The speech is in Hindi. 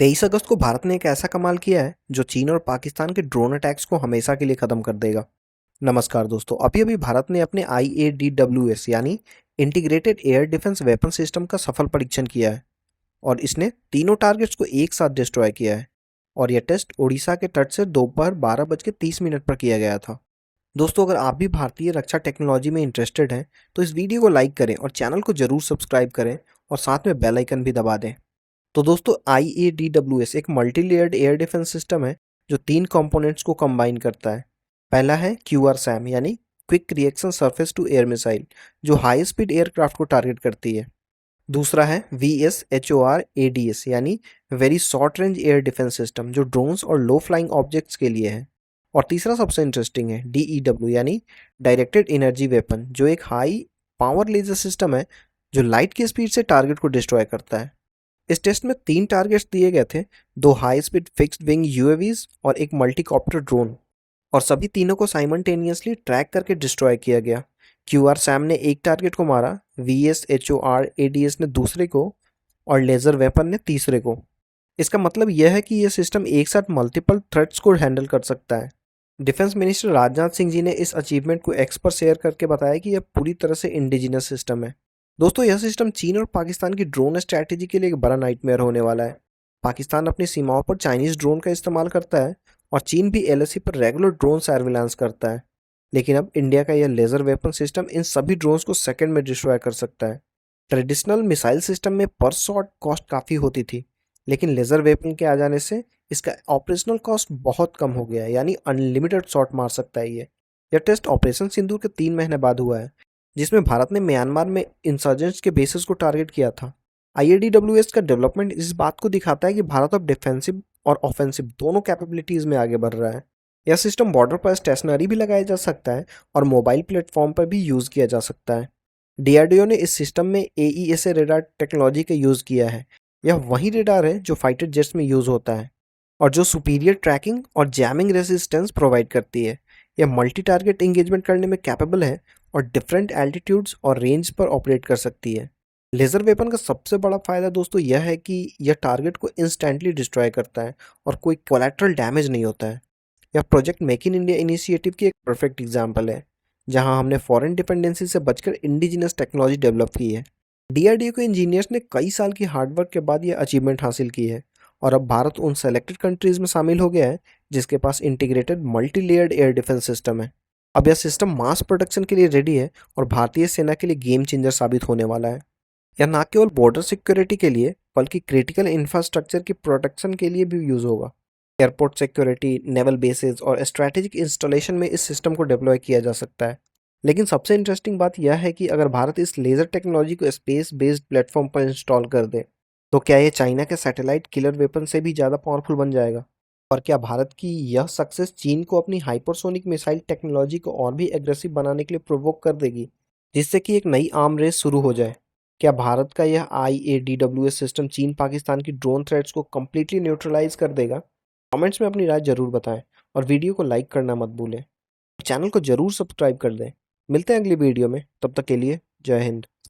23 अगस्त को भारत ने एक ऐसा कमाल किया है जो चीन और पाकिस्तान के ड्रोन अटैक्स को हमेशा के लिए खत्म कर देगा। नमस्कार दोस्तों, अभी अभी भारत ने अपने IADWS यानी integrated air defence weapon system का सफल परीक्षण किया है और इसने तीनों टारगेट्स को एक साथ डिस्ट्रॉय किया है। और यह टेस्ट ओडिशा के तट से दोपहर 12:30 पर किया गया था। दोस्तों, अगर आप भी भारतीय रक्षा टेक्नोलॉजी में इंटरेस्टेड हैं तो इस वीडियो को लाइक करें और चैनल को जरूर सब्सक्राइब करें और साथ में बेल आइकन भी दबा दें। तो दोस्तों, IADWS एक multi layered air defence system है जो तीन कंपोनेंट्स को कंबाइन करता है। पहला है QRSAM यानी quick reaction surface to air missile, जो हाई स्पीड एयरक्राफ्ट को टारगेट करती है। दूसरा है VSHOR-ADS यानी very short range air defence system, जो ड्रोन्स और लो फ्लाइंग ऑब्जेक्ट्स के लिए है। और तीसरा सबसे इंटरेस्टिंग है DEW यानी डायरेक्टेड एनर्जी वेपन, जो एक हाई पावर लेजर सिस्टम है जो लाइट की स्पीड से टारगेट को डिस्ट्रॉय करता है। इस टेस्ट में तीन टारगेट्स दिए गए थे, दो high speed fixed wing UAVs और एक मल्टीकॉप्टर ड्रोन, और सभी तीनों को साइमल्टेनियसली ट्रैक करके डिस्ट्रॉय किया गया। QRSAM ने एक टारगेट को मारा, VSHOR-ADS ने दूसरे को और लेजर वेपन ने तीसरे को। इसका मतलब यह है कि यह सिस्टम एक साथ मल्टीपल थ्रेट्स को हैंडल कर सकता है। डिफेंस मिनिस्टर राजनाथ सिंह जी ने इस अचीवमेंट को एक्स पर शेयर करके बताया कि यह पूरी तरह से इंडिजिनस सिस्टम है। दोस्तों, यह सिस्टम चीन और पाकिस्तान की ड्रोन स्ट्रैटेजी के लिए एक बड़ा नाइटमेयर होने वाला है। पाकिस्तान अपनी सीमाओं पर चाइनीज ड्रोन का इस्तेमाल करता है और चीन भी LAC पर रेगुलर ड्रोन सर्विलांस करता है। लेकिन अब इंडिया का यह लेजर वेपन सिस्टम इन सभी ड्रोन्स को सेकंड में डिस्ट्रॉय कर सकता है। ट्रेडिशनल मिसाइल सिस्टम में पर शॉट कॉस्ट काफ़ी होती थी, लेकिन लेजर वेपन के आ जाने से इसका ऑपरेशनल कॉस्ट बहुत कम हो गया है, यानी अनलिमिटेड शॉट मार सकता है ये। यह टेस्ट ऑपरेशन सिंदूर के 3 महीने बाद हुआ है, जिसमें भारत ने म्यांमार में इंसर्जेंट्स के बेसिस को टारगेट किया था। IADWS का डेवलपमेंट इस बात को दिखाता है कि भारत अब डिफेंसिव और ऑफेंसिव दोनों कैपेबिलिटीज में आगे बढ़ रहा है। यह सिस्टम बॉर्डर पर स्टेशनरी भी लगाया जा सकता है और मोबाइल प्लेटफॉर्म पर भी यूज़ किया जा सकता है। DRDO ने इस सिस्टम में AESA रेडार टेक्नोलॉजी का यूज़ किया है। यह वही रेडार है जो फाइटर जेट्स में यूज़ होता है और जो सुपीरियर ट्रैकिंग और जैमिंग रेसिस्टेंस प्रोवाइड करती है। यह मल्टी टारगेट इंगेजमेंट करने में कैपेबल है और डिफरेंट एल्टीट्यूड्स और रेंज पर ऑपरेट कर सकती है। लेज़र वेपन का सबसे बड़ा फ़ायदा दोस्तों यह है कि यह टारगेट को इंस्टेंटली डिस्ट्रॉय करता है और कोई कोलैटरल डैमेज नहीं होता है। यह project make in India initiative की एक परफेक्ट एग्जाम्पल है, जहां हमने फॉरेन डिपेंडेंसी से बचकर इंडिजिनस टेक्नोलॉजी डेवलप की है। DRDO के इंजीनियर्स ने कई साल की हार्डवर्क के बाद यह अचीवमेंट हासिल की है और अब भारत उन सेलेक्टेड कंट्रीज में शामिल हो गया है जिसके पास integrated multi layered air defence system है। अब यह सिस्टम मास प्रोडक्शन के लिए रेडी है और भारतीय सेना के लिए गेम चेंजर साबित होने वाला है। यह न केवल बॉर्डर सिक्योरिटी के लिए बल्कि क्रिटिकल इंफ्रास्ट्रक्चर की प्रोटेक्शन के लिए भी यूज होगा। एयरपोर्ट सिक्योरिटी, नेवल बेसेस और स्ट्रैटेजिक इंस्टॉलेशन में इस सिस्टम को डिप्लॉय किया जा सकता है। लेकिन सबसे इंटरेस्टिंग बात यह है कि अगर भारत इस लेज़र टेक्नोलॉजी को स्पेस बेस्ड प्लेटफॉर्म पर इंस्टॉल कर दे, तो क्या ये चाइना के सैटेलाइट किलर वेपन से भी ज़्यादा पावरफुल बन जाएगा? और क्या भारत की यह सक्सेस चीन को अपनी हाइपरसोनिक मिसाइल टेक्नोलॉजी को और भी एग्रेसिव बनाने के लिए प्रोवोक कर देगी, जिससे कि एक नई आर्म रेस शुरू हो जाए? क्या भारत का यह IADWS सिस्टम चीन पाकिस्तान की ड्रोन थ्रेट्स को कम्प्लीटली न्यूट्रलाइज कर देगा? कमेंट्स में अपनी राय जरूर बताएं और वीडियो को लाइक करना मत भूलें। चैनल को जरूर सब्सक्राइब कर दें। मिलते हैं अगली वीडियो में, तब तक के लिए जय हिंद।